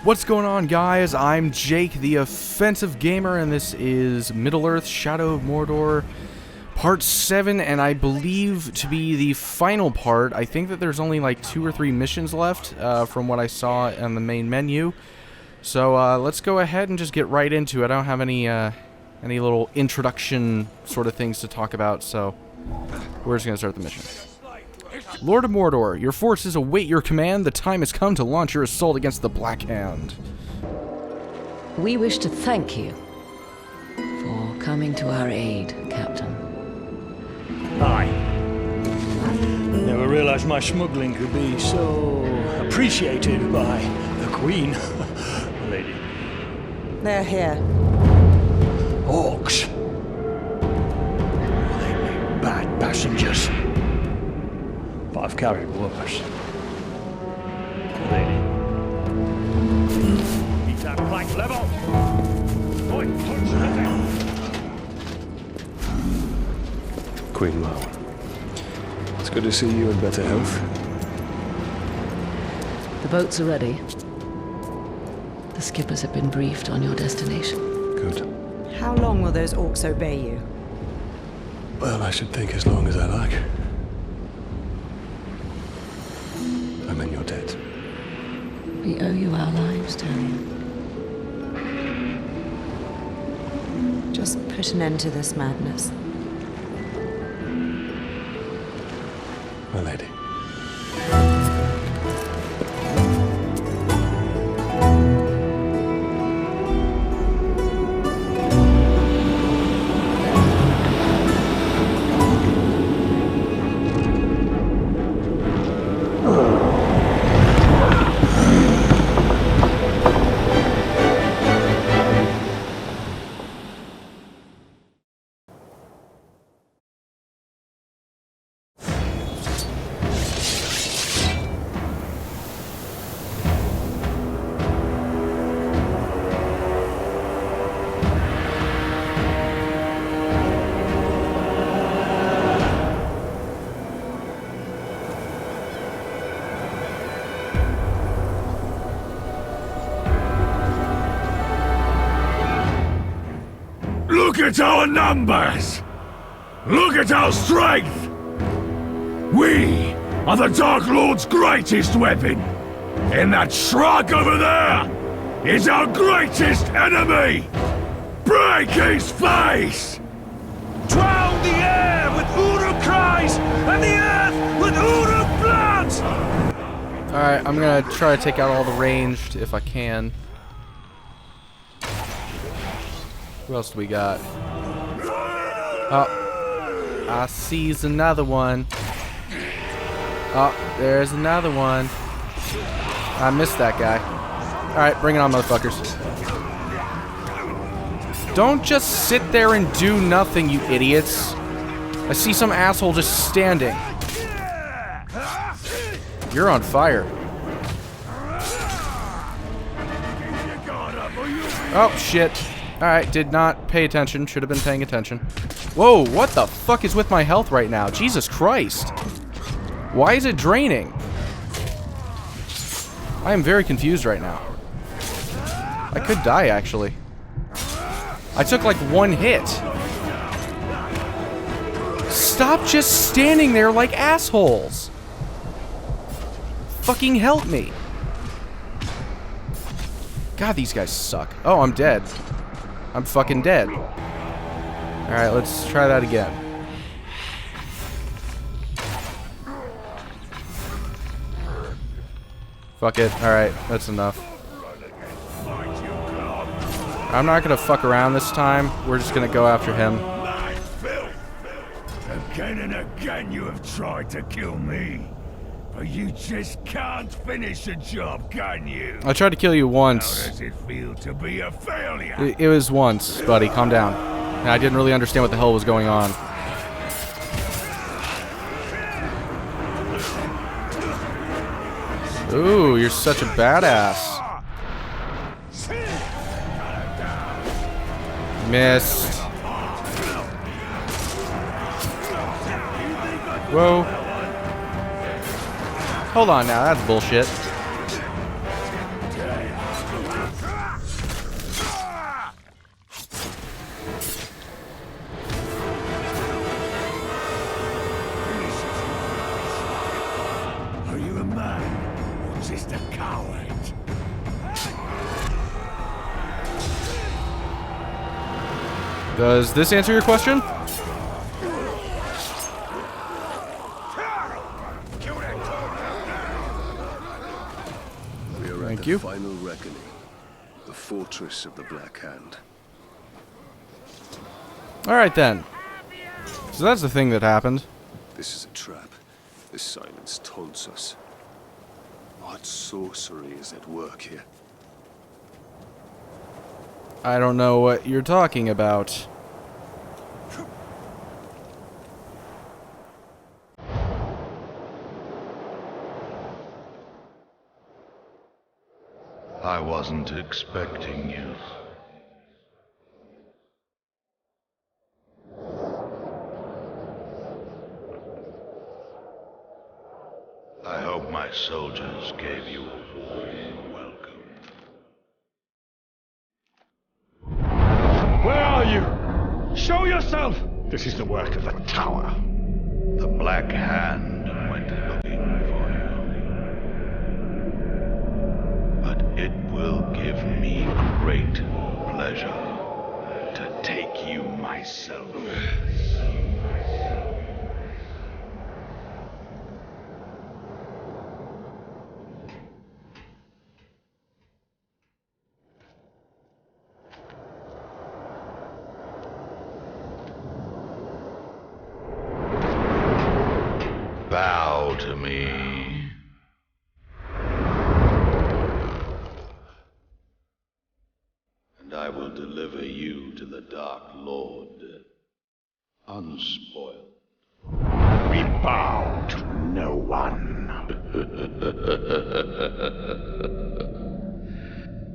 What's going on, guys? I'm Jake, the offensive gamer, and this is Middle-earth Shadow of Mordor Part 7, and I believe to be the final part. I think that there's only like 2 or 3 missions left from what I saw on the main menu. So let's go ahead and just get right into it. I don't have any little introduction sort of things to talk about, so we're just going to start the mission. Lord of Mordor, your forces await your command. The time has come to launch your assault against the Black Hand. We wish to thank you for coming to our aid, Captain. Aye. Never realized my smuggling could be so appreciated by the Queen. Lady. They're here. Orcs. They make bad passengers. But I've carried worse. Lady. Keep that plank level. Boy, punch that. Queen Mao. It's good to see you in better health. The boats are ready. The skippers have been briefed on your destination. Good. How long will those orcs obey you? Well, I should think as long as I like. I mean, you're dead. We owe you our lives, Talion. Just put an end to this madness. My lady. Look at our numbers! Look at our strength! We are the Dark Lord's greatest weapon! And that shrug over there is our greatest enemy! Break his face! Drown the air with Uruk cries and the earth with Uruk blood! Alright, I'm gonna try to take out all the ranged if I can. Who else do we got? Oh, I sees another one. Oh, there's another one. I missed that guy. Alright, bring it on, motherfuckers. Don't just sit there and do nothing, you idiots. I see some asshole just standing. You're on fire. Oh, shit. Alright, did not pay attention. Should have been paying attention. Whoa, what the fuck is with my health right now? Jesus Christ. Why is it draining? I am very confused right now. I could die, actually. I took like 1 hit. Stop just standing there like assholes. Fucking help me. God, these guys suck. Oh, I'm dead. I'm fucking dead. Alright, let's try that again. Fuck it. Alright, that's enough. I'm not gonna fuck around this time. We're just gonna go after him. Again and again you have tried to kill me. But you just can't finish a job, can you? I tried to kill you once. How does it feel to be a failure? It was once, buddy. Calm down. And I didn't really understand what the hell was going on. Ooh, you're such a badass. Missed. Whoa. Hold on now, that's bullshit. Does this answer your question? We are Thank at you. the final reckoning. The fortress of the Black Hand. Alright then. So that's the thing that happened. This is a trap. This silence taunts us. What sorcery is at work here? I don't know what you're talking about. I wasn't expecting you. I hope my soldiers gave you a warm welcome. Where are you? Show yourself! This is the work of the tower. The Black Hand went looking for you. But it will give me great pleasure to take you myself. Bow to me. And I will deliver you to the Dark Lord, unspoiled. We bow to no one.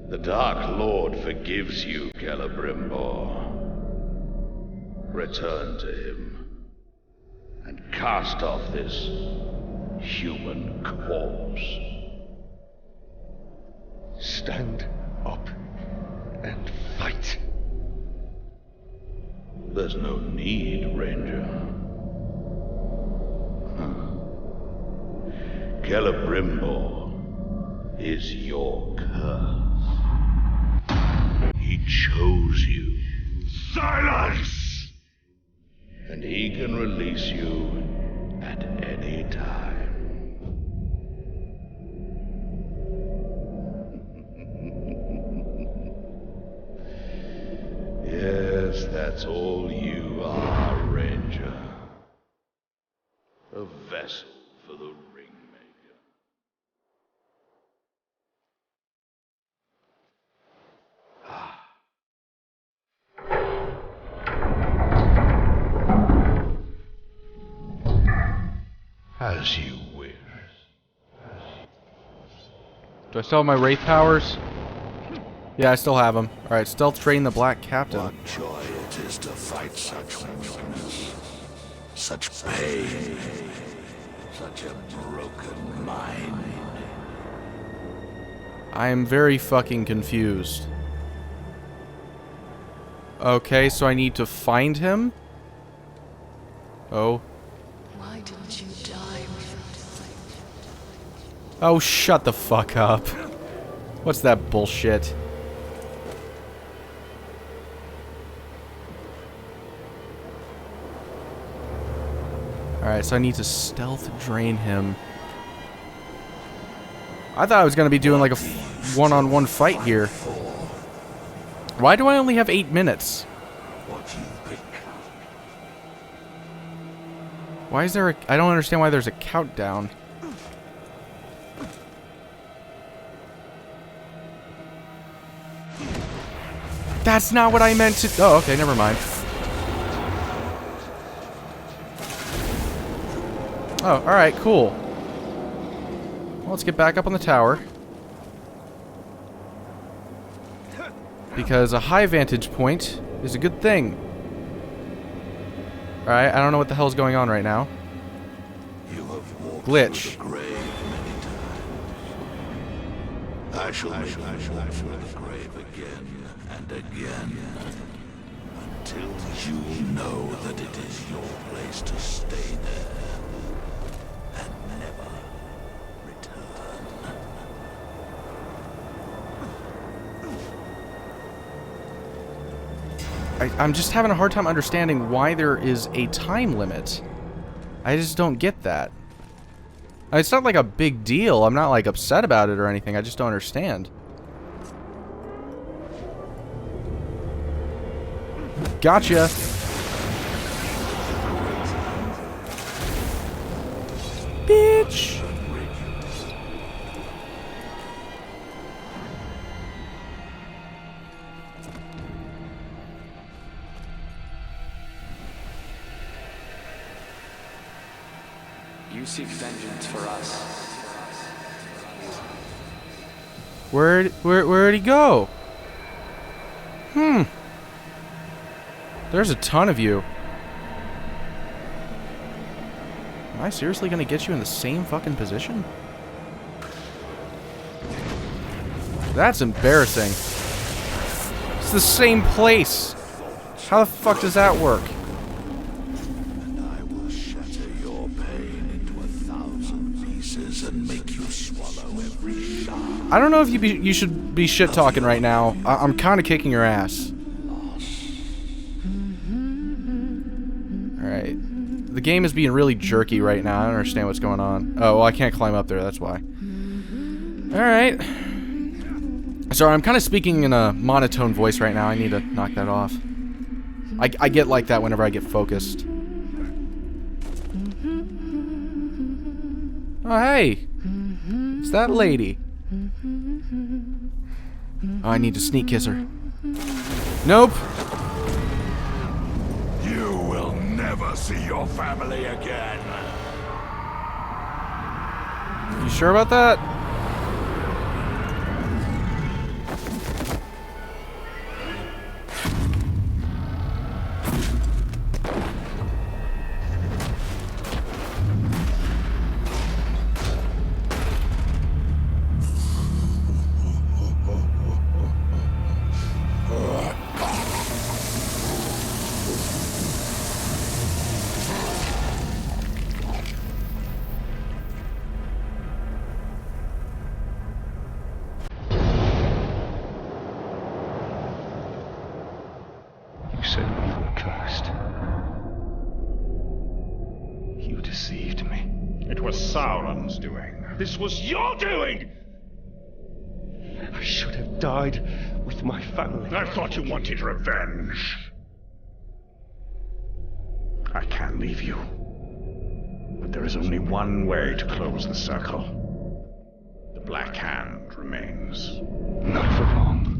The Dark Lord forgives you, Celebrimbor. Return to him and cast off this human corpse. Stand up and fight. There's no need, Ranger. Celebrimbor is your curse. He chose you. Silence! And he can release you at any time. Yes, that's all you are, Ranger. A vessel for the Ringmaker. As you wish. Do I still have my Wraith powers? Yeah, I still have them. Alright, stealth train the Black Captain. What joy it is to fight such weakness, such pain, such a broken mind. I am very fucking confused. Okay, so I need to find him? Oh. Why didn't you die Oh, shut the fuck up. What's that bullshit? Alright, so I need to stealth drain him. I thought I was gonna be doing like a one-on-one fight here. Why do I only have 8 minutes? Why is there a... I don't understand why there's a countdown. That's not what I meant to... Oh, okay, never mind. Oh, alright, cool. Well, let's get back up on the tower. Because a high vantage point is a good thing. Alright, I don't know what the hell's going on right now. Glitch. I shall make you walk through the grave again and again until you know that it is your place to stay there and never return. I'm just having a hard time understanding why there is a time limit. I just don't get that. It's not like a big deal. I'm not like upset about it or anything. I just don't understand. Gotcha. Bitch. You seek vengeance for us. Where'd he go? There's a ton of you. Am I seriously gonna get you in the same fucking position? That's embarrassing. It's the same place. How the fuck does that work? And I will shatter your pain into 1,000 pieces and make you swallow every shard. I don't know if you should be shit talking right now. I'm kind of kicking your ass. All right. The game is being really jerky right now. I don't understand what's going on. Oh, well, I can't climb up there. That's why. All right. Sorry, I'm kind of speaking in a monotone voice right now. I need to knock that off. I get like that whenever I get focused. Oh, hey. It's that lady. Oh, I need to sneak kiss her. Nope. You will never see your family again. You sure about that? said we were cursed. You deceived me. It was Sauron's doing. This was your doing! I should have died with my family. I thought you wanted revenge. I can leave you. But there is only one way to close the circle. The Black Hand remains. Not for long.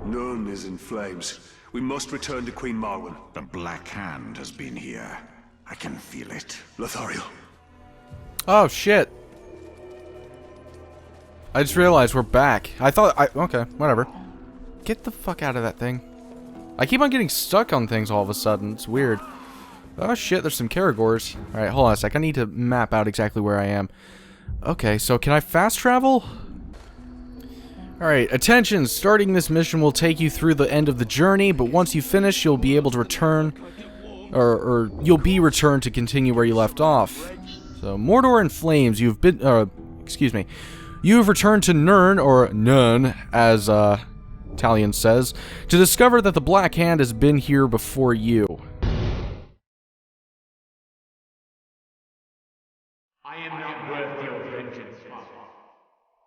None is in flames. We must return to Queen Marwen. The Black Hand has been here. I can feel it. Lothario. Oh, shit. I just realized we're back. Okay, whatever. Get the fuck out of that thing. I keep on getting stuck on things all of a sudden. It's weird. Oh, shit, there's some Caragors. Alright, hold on a sec. I need to map out exactly where I am. Okay, so can I fast travel? Alright, attention! Starting this mission will take you through the end of the journey, but once you finish, you'll be able to return, or you'll be returned to continue where you left off. So, Mordor in flames, you've been, excuse me. You've returned to Nirn, or None, as, Talion says, to discover that the Black Hand has been here before you. I am not worth your vengeance, Father.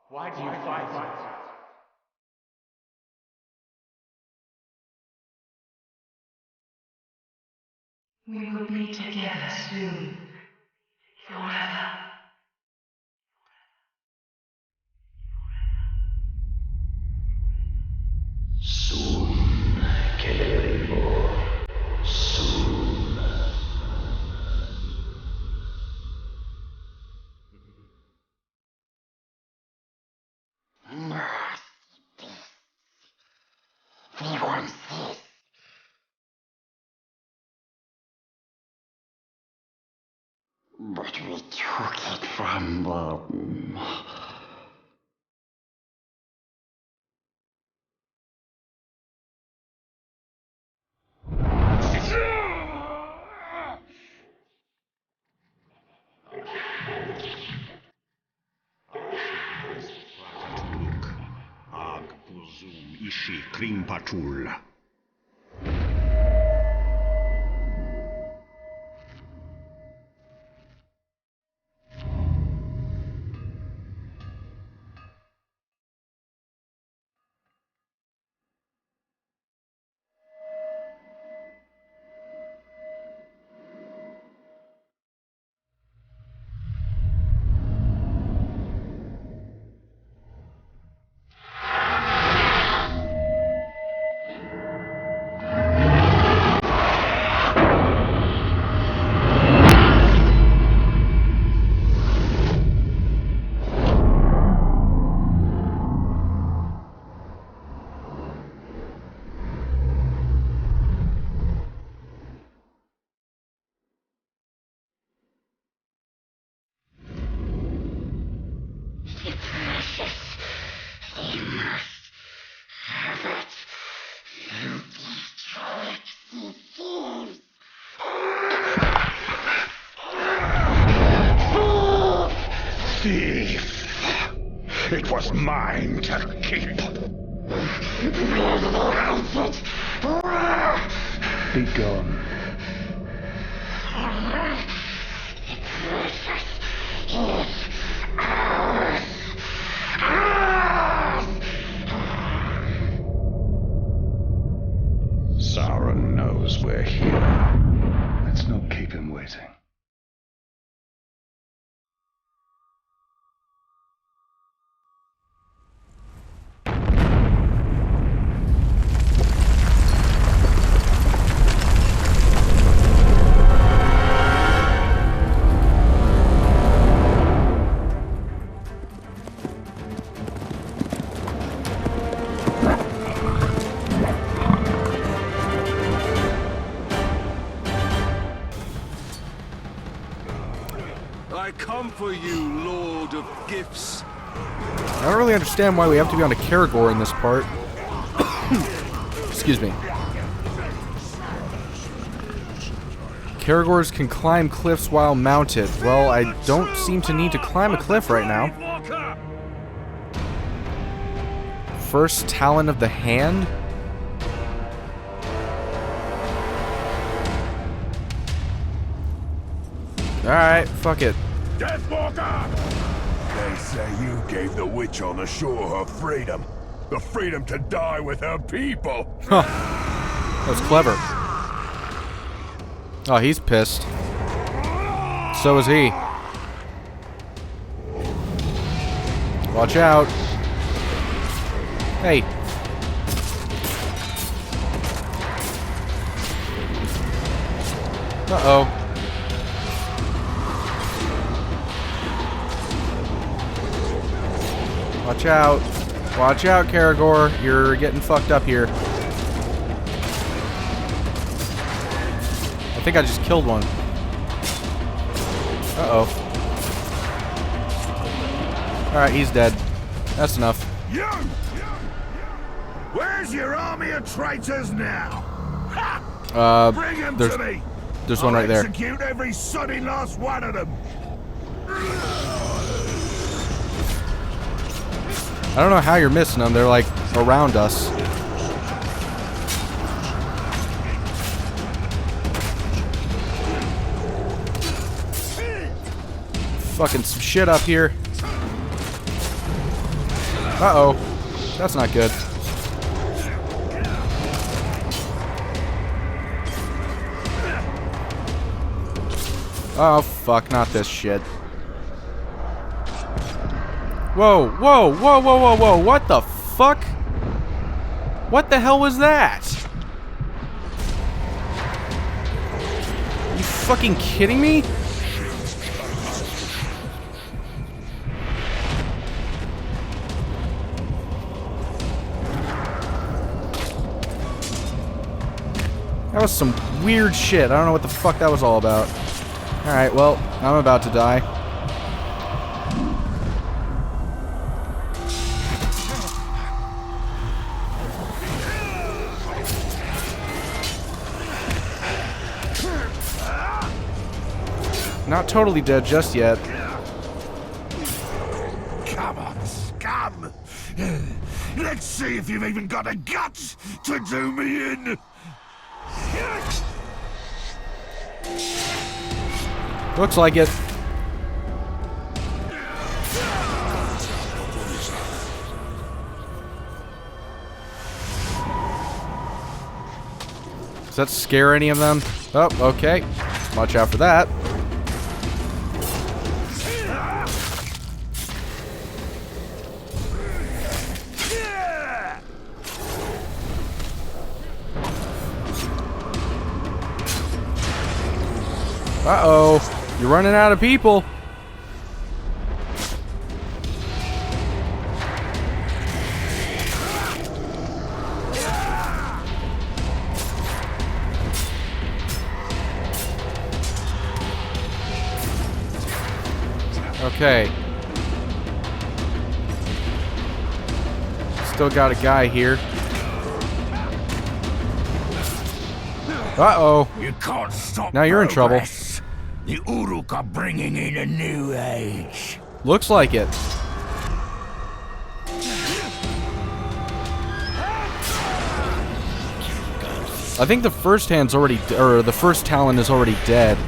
Why do you fight us? We will be together soon, forever. Soon, Celebrimbor. Soon. We will see. But we took it from them. Ishi Krimpatul. It was mine to keep. Be gone. Sauron knows we're here. Let's not keep him waiting. I come for you, Lord of Gifts. I don't really understand why we have to be on a Caragor in this part. Excuse me. Caragors can climb cliffs while mounted. Well, I don't seem to need to climb a cliff right now. First Talon of the Hand? Alright, fuck it. Deathwalker! They say you gave the witch on the shore her freedom. The freedom to die with her people. Huh. That was clever. Oh, he's pissed. So is he. Watch out. Hey. Uh-oh. Watch out. Watch out, Caragor. You're getting fucked up here. I think I just killed one. Uh-oh. Alright, he's dead. That's enough. You! Where's your army of traitors now? Ha! Bring him to me! There's one right there. Execute every soddy last one of them! I don't know how you're missing them. They're like around us. Fucking some shit up here. Uh-oh. That's not good. Oh, fuck. Not this shit. Whoa, whoa, whoa, whoa, whoa, whoa. What the fuck? What the hell was that? You fucking kidding me? That was some weird shit. I don't know what the fuck that was all about. Alright, well, I'm about to die. Not totally dead just yet. Come on, scum! Let's see if you've even got the guts to do me in! Looks like it. Does that scare any of them? Oh, okay. Watch out for that. Uh-oh. You're running out of people. Okay. Still got a guy here. Uh-oh. You can't stop now you're in trouble. progress. The Uruk are bringing in a new age. Looks like it. I think the first hand's already, or the first Talon is already dead.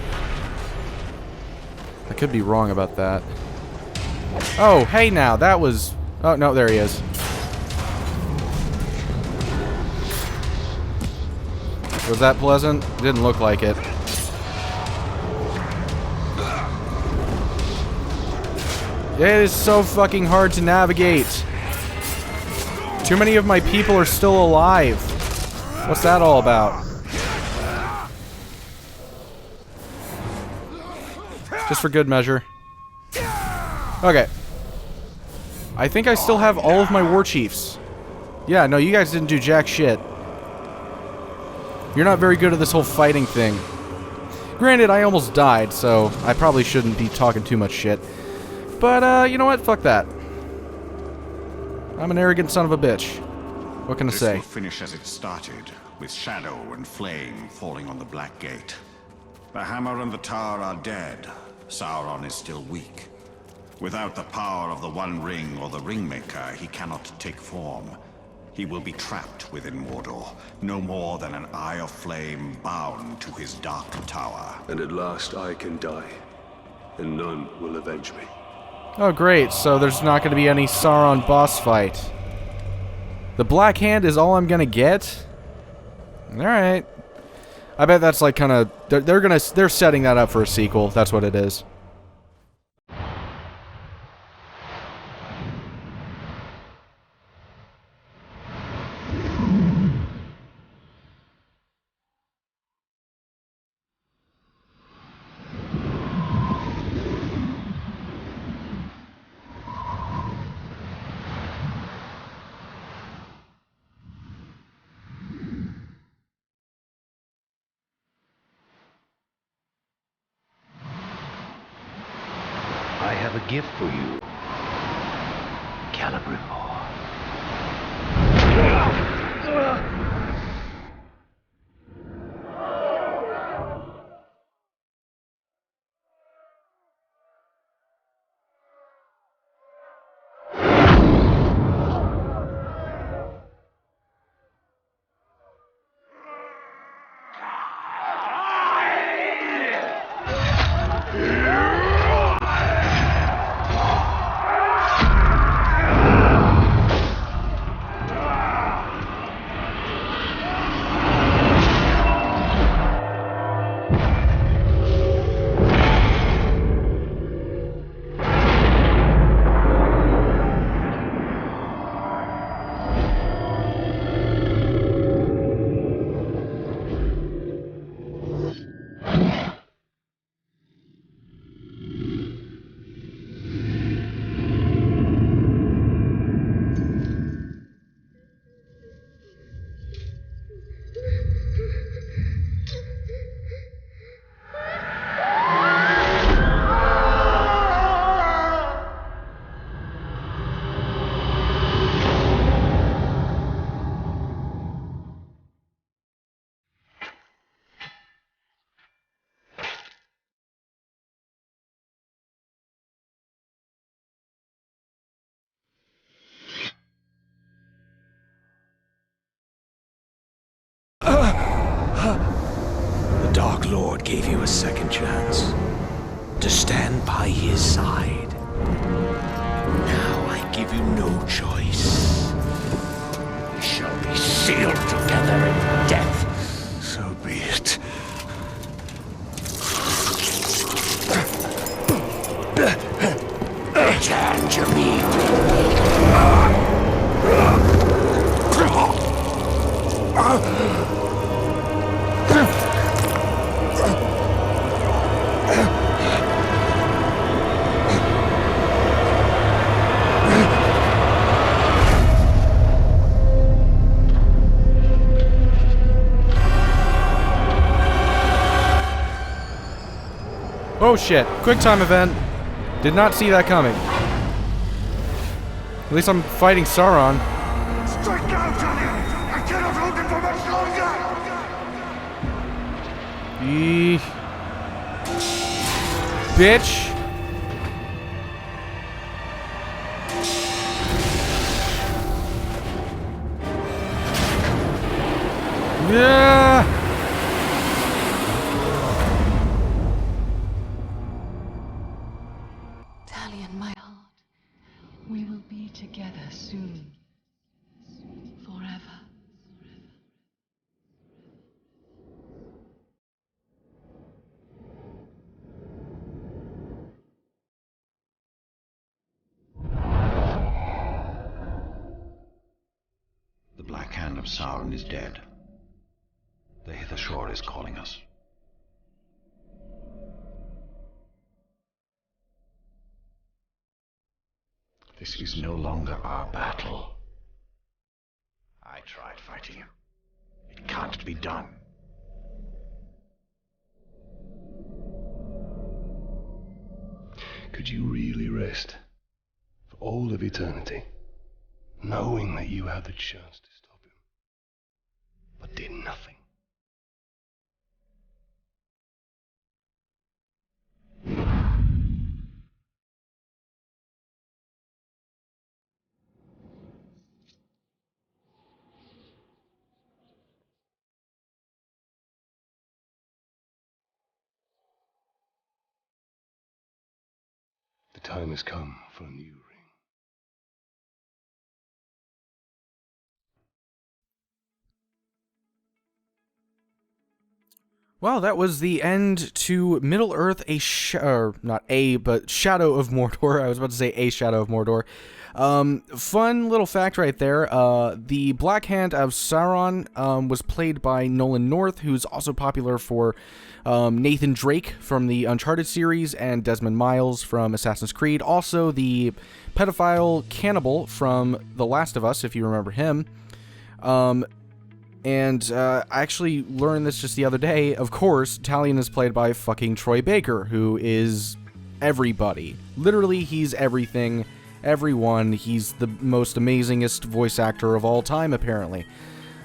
I could be wrong about that. Oh, hey now, that was... Oh, no, there he is. Was that pleasant? Didn't look like it. It is so fucking hard to navigate. Too many of my people are still alive. What's that all about? Just for good measure. Okay. I think I still have all of my war chiefs. Yeah, no, you guys didn't do jack shit. You're not very good at this whole fighting thing. Granted, I almost died, so I probably shouldn't be talking too much shit. But, you know what? Fuck that. I'm an arrogant son of a bitch. What can I say? This will finish as it started, with shadow and flame falling on the Black Gate. The hammer and the tower are dead. Sauron is still weak. Without the power of the One Ring or the Ringmaker, he cannot take form. He will be trapped within Mordor, no more than an eye of flame bound to his dark tower. And at last I can die, and none will avenge me. Oh great, so there's not going to be any Sauron boss fight. The Black Hand is all I'm going to get? Alright. I bet that's like kind of... They're setting that up for a sequel, that's what it is. I have a gift for you, Celebrimbor. Dark Lord gave you a second chance to stand by his side. Now I give you no choice. We shall be sealed together in death. So be it. Return to me. Oh shit. Quick time event. Did not see that coming. At least I'm fighting Sauron. Strike now, Talion! I cannot hold it for much longer! Bitch. Yeah. Talion, my heart, we will be together soon. Forever. The Black Hand of Sauron is dead. The Hither Shore is calling us. This is no longer our battle. I tried fighting you. It can't be done. Could you really rest for all of eternity, knowing that you had the chance to stop him, but did nothing? The time has come for a new ring. Well, that was the end to Middle-earth, but Shadow of Mordor. I was about to say a Shadow of Mordor. Fun little fact right there. The Black Hand of Sauron was played by Nolan North, who's also popular for Nathan Drake from the Uncharted series and Desmond Miles from Assassin's Creed. Also, the pedophile cannibal from The Last of Us, if you remember him. And I actually learned this just the other day. Of course, Talion is played by fucking Troy Baker, who is everybody. Literally, he's everything, everyone. He's the most amazingest voice actor of all time, apparently.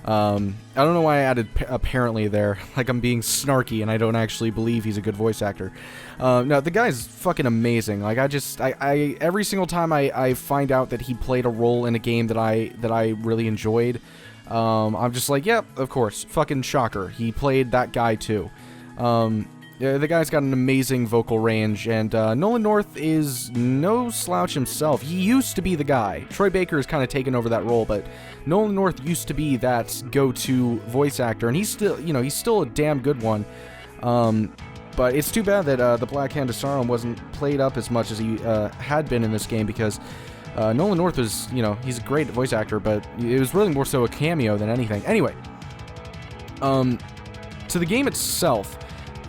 I don't know why I added apparently there, like I'm being snarky and I don't actually believe he's a good voice actor. No, the guy's fucking amazing. Like, I every single time I find out that he played a role in a game that I really enjoyed, I'm just like, yep, of course, fucking shocker. He played that guy too. Yeah, the guy's got an amazing vocal range, and Nolan North is no slouch himself. He used to be the guy. Troy Baker has kind of taken over that role, but Nolan North used to be that go-to voice actor, and he's still, he's still a damn good one. But it's too bad that the Black Hand of Sauron wasn't played up as much as he had been in this game, because Nolan North was, he's a great voice actor, but it was really more so a cameo than anything. Anyway, to the game itself,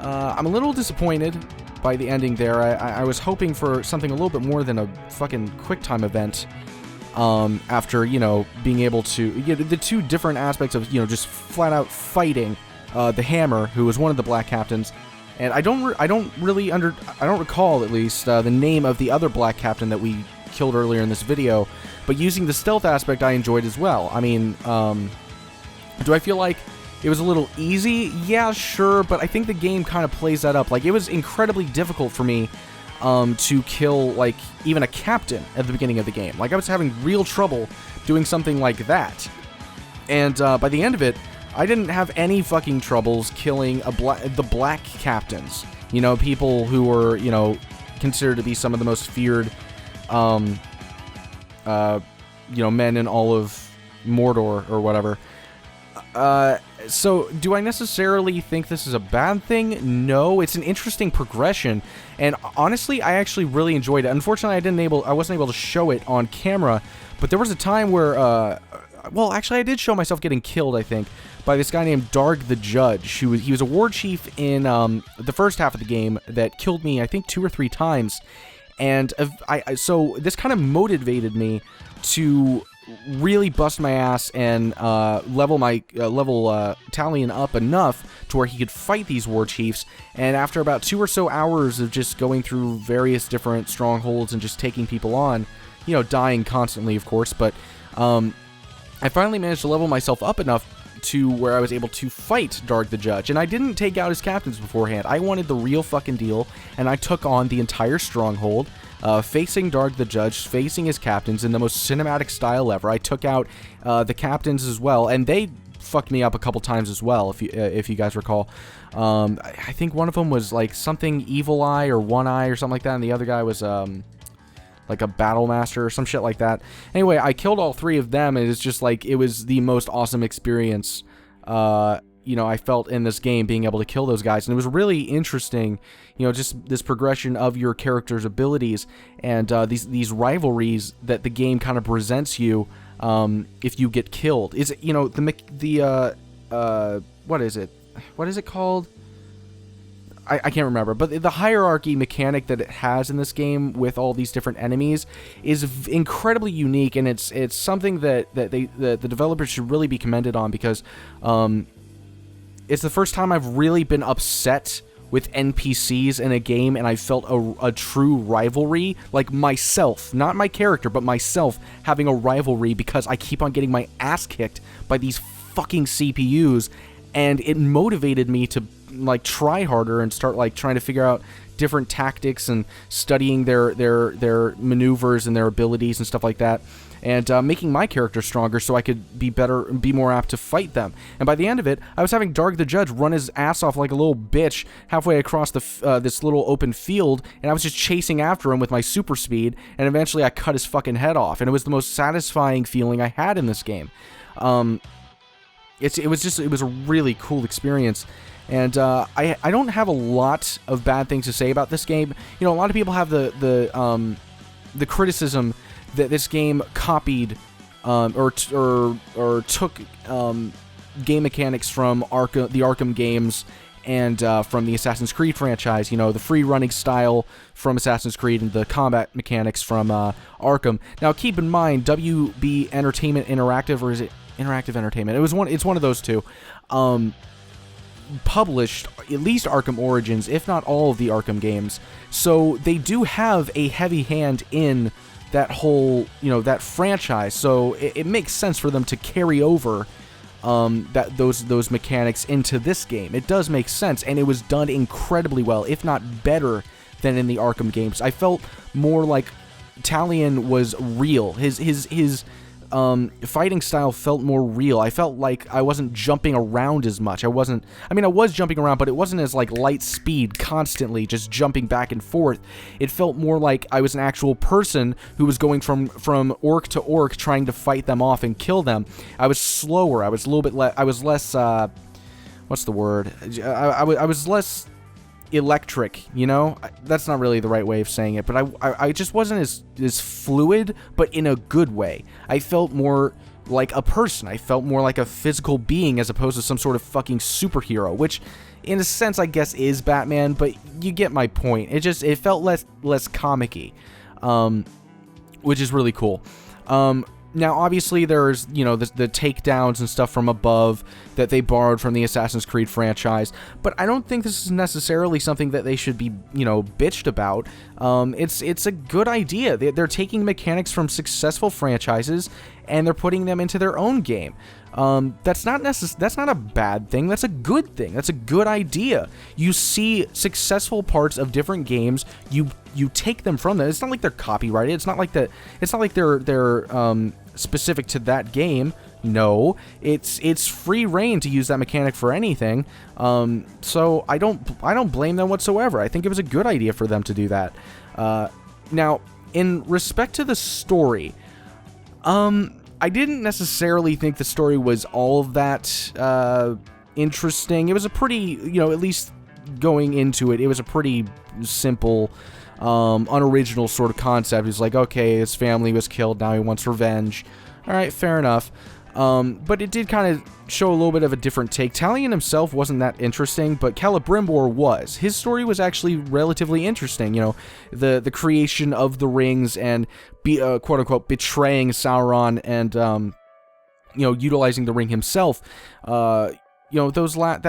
I'm a little disappointed by the ending there. I was hoping for something a little bit more than a fucking QuickTime event. After, being able to, the two different aspects of, just flat out fighting the Hammer, who was one of the Black Captains. And I don't recall, at least, the name of the other Black Captain that we killed earlier in this video, but using the stealth aspect I enjoyed as well. I mean, do I feel like it was a little easy? Yeah, sure, but I think the game kind of plays that up. Like, it was incredibly difficult for me to kill, like, even a captain at the beginning of the game. Like, I was having real trouble doing something like that. And by the end of it, I didn't have any fucking troubles killing the black captains. You know, people who were, you know, considered to be some of the most feared, you know, men in all of Mordor or whatever. So, do I necessarily think this is a bad thing? No, it's an interesting progression, and honestly, I actually really enjoyed it. Unfortunately, I wasn't able to show it on camera, but there was a time where, well, actually, I did show myself getting killed, I think, by this guy named Darg the Judge. He was a war chief in the first half of the game that killed me, I think, 2 or 3 times, and so this kind of motivated me to really bust my ass and level Talion up enough to where he could fight these war chiefs. And after about 2 or so hours of just going through various different strongholds and just taking people on, you know, dying constantly, of course, but I finally managed to level myself up enough to where I was able to fight Darg the Judge. And I didn't take out his captains beforehand. I wanted the real fucking deal, and I took on the entire stronghold, facing Darg the Judge, facing his captains in the most cinematic style ever. I took out the captains as well, and they fucked me up a couple times as well, if you guys recall. I think one of them was like something Evil Eye or One Eye or something like that, and the other guy was like a battle master or some shit like that. Anyway, I killed all 3 of them, and it's just like, it was the most awesome experience, you know, I felt in this game, being able to kill those guys. And it was really interesting, you know, just this progression of your character's abilities, and these rivalries that the game kind of presents you if you get killed. Is it, you know, what is it called? I can't remember, but the hierarchy mechanic that it has in this game with all these different enemies is incredibly unique, and it's something that the developers should really be commended on, because it's the first time I've really been upset with NPCs in a game, and I felt a true rivalry, like myself, not my character, but myself having a rivalry because I keep on getting my ass kicked by these fucking CPUs, and it motivated me to like try harder and start like trying to figure out different tactics and studying their maneuvers and their abilities and stuff like that, and making my character stronger so I could be better and be more apt to fight them. And by the end of it, I was having Darg the Judge run his ass off like a little bitch halfway across this little open field, and I was just chasing after him with my super speed, and eventually I cut his fucking head off, and it was the most satisfying feeling I had in this game. It was a really cool experience. And I don't have a lot of bad things to say about this game. You know, a lot of people have the criticism that this game copied or took game mechanics from the Arkham games and from the Assassin's Creed franchise. You know, the free running style from Assassin's Creed and the combat mechanics from Arkham. Now, keep in mind, WB Entertainment Interactive, or is it Interactive Entertainment? It's one of those two. Published at least Arkham Origins, if not all of the Arkham games, so they do have a heavy hand in that whole, you know, that franchise. So it makes sense for them to carry over those mechanics into this game. It does make sense, and it was done incredibly well, if not better than in the Arkham games. I felt more like Talion was real. His fighting style felt more real. I felt like I wasn't jumping around as much. I was jumping around, but it wasn't as like light speed, constantly just jumping back and forth. It felt more like I was an actual person who was going from orc to orc, trying to fight them off and kill them. I was slower. I was a little bit less. I was less. What's the word? I was less electric, you know? That's not really the right way of saying it, but I just wasn't as fluid, but in a good way. I felt more like a person. I felt more like a physical being as opposed to some sort of fucking superhero, which in a sense I guess is Batman, but you get my point. It felt less comic-y, which is really cool. Now, obviously, there's, you know, the takedowns and stuff from above that they borrowed from the Assassin's Creed franchise, but I don't think this is necessarily something that they should be, you know, bitched about. It's a good idea. They're taking mechanics from successful franchises and they're putting them into their own game. That's not a bad thing. That's a good thing. That's a good idea. You see successful parts of different games, you take them from them. It's not like they're copyrighted. It's not like they're specific to that game. No, it's free reign to use that mechanic for anything. So I don't blame them whatsoever. I think it was a good idea for them to do that. Now, in respect to the story, I didn't necessarily think the story was all that interesting. It was a pretty, at least going into it, it was a pretty simple, unoriginal sort of concept. It's like, okay, his family was killed, now he wants revenge. All right, fair enough. But it did kind of show a little bit of a different take. Talion himself wasn't that interesting, but Celebrimbor was. His story was actually relatively interesting. The creation of the rings and quote unquote betraying Sauron and utilizing the ring himself. That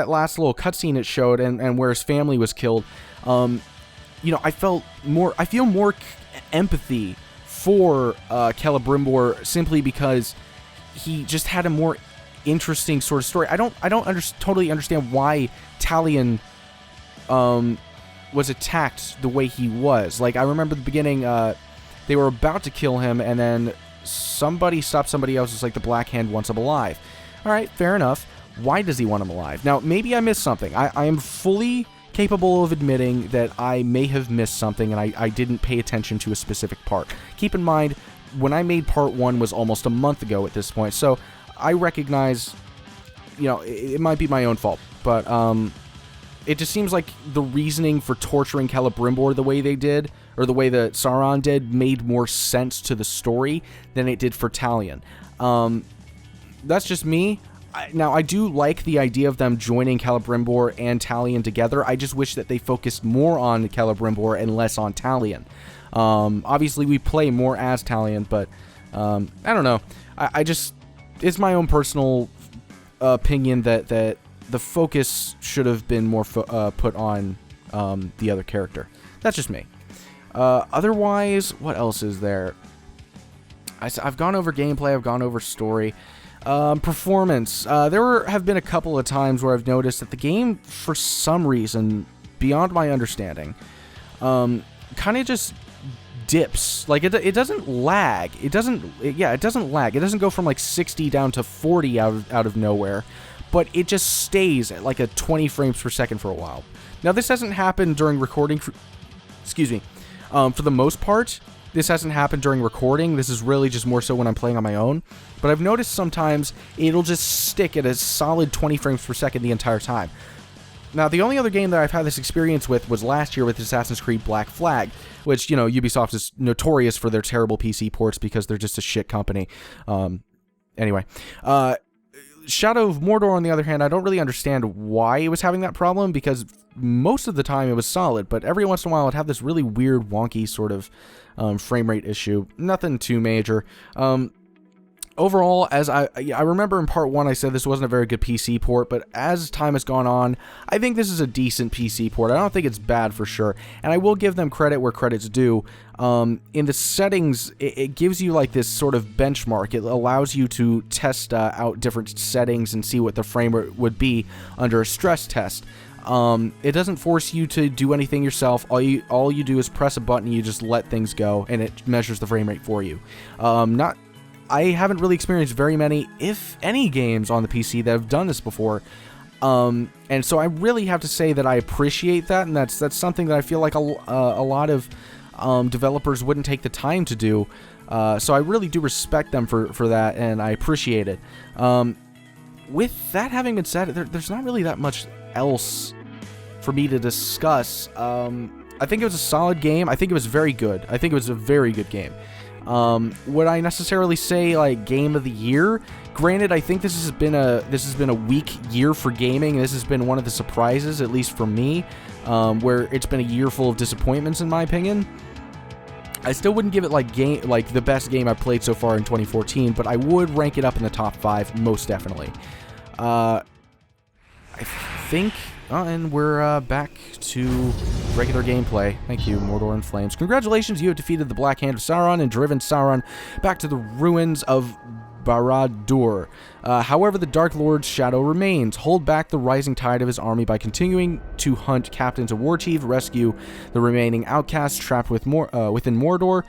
last little cutscene it showed and where his family was killed. I feel more empathy for Celebrimbor simply because he just had a more interesting sort of story. I don't totally understand why Talion was attacked the way he was. Like, I remember the beginning, they were about to kill him, and then somebody stopped somebody else. It's like the Black Hand wants him alive. All right, fair enough. Why does he want him alive? Now, maybe I missed something. I am fully capable of admitting that I may have missed something and I didn't pay attention to a specific part. Keep in mind, when I made part 1 was almost a month ago at this point, so I recognize, it might be my own fault, but it just seems like the reasoning for torturing Celebrimbor the way they did, or the way that Sauron did, made more sense to the story than it did for Talion. That's just me. Now, I do like the idea of them joining Celebrimbor and Talion together. I just wish that they focused more on Celebrimbor and less on Talion. Obviously, we play more as Talion, but I don't know. I just, it's my own personal opinion that the focus should have been more put on the other character. That's just me. Otherwise, what else is there? I've gone over gameplay, I've gone over story. Performance. There have been a couple of times where I've noticed that the game, for some reason, beyond my understanding, kind of just dips. Like, it doesn't lag. It doesn't lag. It doesn't go from like 60 down to 40 out of nowhere, but it just stays at like a 20 frames per second for a while. Now, this hasn't happened during recording. Excuse me. For the most part, this hasn't happened during recording. This is really just more so when I'm playing on my own. But I've noticed sometimes it'll just stick at a solid 20 frames per second the entire time. Now, the only other game that I've had this experience with was last year with Assassin's Creed Black Flag, which, Ubisoft is notorious for their terrible PC ports because they're just a shit company. Anyway, Shadow of Mordor, on the other hand, I don't really understand why it was having that problem, because most of the time it was solid, but every once in a while it'd have this really weird, wonky sort of frame rate issue. Nothing too major. Overall, as I remember in part 1 I said this wasn't a very good PC port, but as time has gone on, I think this is a decent PC port. I don't think it's bad for sure, and I will give them credit where credit's due. In the settings, it gives you like this sort of benchmark. It allows you to test out different settings and see what the frame rate would be under a stress test. It doesn't force you to do anything yourself. All you do is press a button, you just let things go, and it measures the frame rate for you. I haven't really experienced very many, if any, games on the PC that have done this before. And so I really have to say that I appreciate that, and that's something that I feel like a lot of developers wouldn't take the time to do. So I really do respect them for that, and I appreciate it. With that having been said, there's not really that much else for me to discuss. I think it was a solid game. I think it was very good. I think it was a very good game. Would I necessarily say like game of the year? Granted, I think this has been a weak year for gaming. This has been one of the surprises, at least for me, where it's been a year full of disappointments in my opinion. I still wouldn't give it like the best game I've played so far in 2014, but I would rank it up in the top 5 most definitely. I think, and we're back to regular gameplay. Thank you, Mordor in Flames. Congratulations, you have defeated the Black Hand of Sauron and driven Sauron back to the ruins of Barad-dûr. However, the Dark Lord's shadow remains. Hold back the rising tide of his army by continuing to hunt captains of Warchief, rescue the remaining outcasts trapped within Mordor,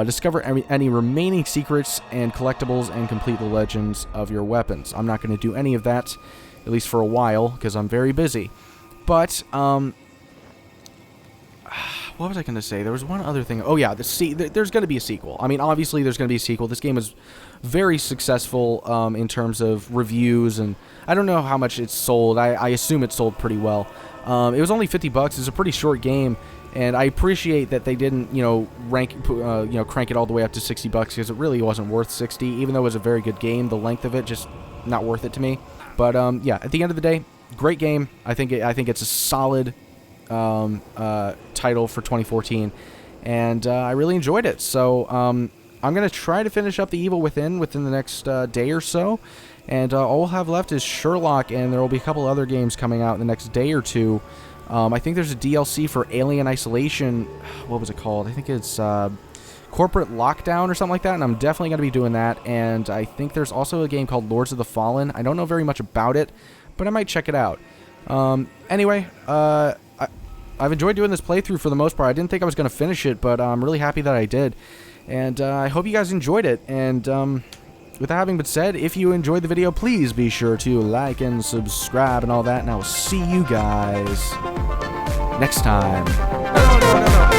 discover any remaining secrets and collectibles, and complete the legends of your weapons. I'm not going to do any of that, at least for a while, because I'm very busy. But, what was I going to say? There was one other thing. Oh, yeah, there's going to be a sequel. I mean, obviously, there's going to be a sequel. This game is very successful in terms of reviews, and I don't know how much it's sold. I assume it sold pretty well. It was only $50. It's a pretty short game, and I appreciate that they didn't, crank it all the way up to $60 because it really wasn't worth $60. Even though it was a very good game, the length of it just not worth it to me. But yeah, at the end of the day, great game. I think it's a solid title for 2014, and I really enjoyed it. So I'm going to try to finish up The Evil Within the next day or so, and all we'll have left is Sherlock, and there will be a couple other games coming out in the next day or two. I think there's a DLC for Alien Isolation. What was it called? I think it's Corporate Lockdown or something like that, and I'm definitely going to be doing that. And I think there's also a game called Lords of the Fallen. I don't know very much about it, but I might check it out. Anyway, I've enjoyed doing this playthrough for the most part. I didn't think I was going to finish it, but I'm really happy that I did. And I hope you guys enjoyed it. And with that having been said, if you enjoyed the video, please be sure to like and subscribe and all that. And I will see you guys next time. No.